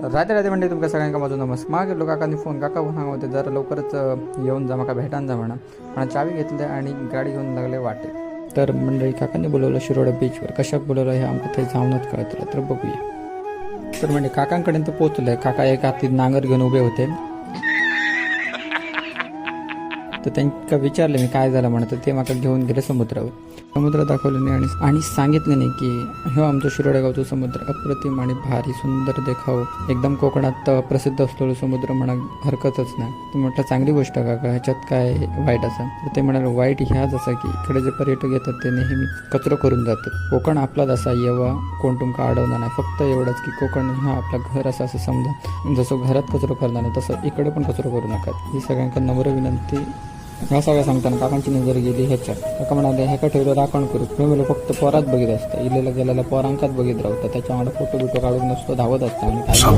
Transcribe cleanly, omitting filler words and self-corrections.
राधे राधे म्हणजे तुमका सगळ्यांका माझं नमस्कार. मागे गेलो काकांनी फोन काका सांगा होते जरा लवकरच येऊन जा माका भेटान जा म्हणा चावी घेतले आणि गाडी घेऊन लागले वाटे. तर मंडळी काकांनी बोलवलं शिरोडा बीचवर. कशाक बोलवलं हे आमचं ते जाऊनच कळतं. तर बघूया. तर म्हणजे काकांकडे तर पोचलंय. काका एक हाती नांगर घेऊन उभे होते. तर त्यांना विचारले मी काय झालं म्हणत. ते माका घेऊन गेले समुद्र दाखवलं नाही आणि सांगितलं नाही की हो आमचं शिरोडा गावचं समुद्र अप्रतिम आणि भारी सुंदर देखाव एकदम कोकणात प्रसिद्ध असलेलं समुद्र म्हणा हरकतच नाही. तर म्हटलं चांगली गोष्ट काका ह्याच्यात काय वाईट असं. तर ते म्हणाले वाईट ह्याच असं की इकडे जे पर्यटक येतात ते नेहमी कचरो करून जातात. कोकण आपलाच असा येवा कोण तुमका अडवणार नाही. फक्त एवढंच की कोकण हा आपला घर असं समजा. जसं घरात कचरो करणार नाही तसं इकडे पण कचरो करू नका. ही सगळ्यांना नम्र विनंती. ह्या सगळ्या सांगताना काकांची नजर गेली ह्याच्यात. काका म्हणाले ह्याका ठेवलं राखण करू. तुम्ही फक्त पोरात बघित असता. इलेला गेलेला पोरांकाच बघित राहता. त्याच्यामुळे फोटो बिटो काढून नसतो धावत असता आणि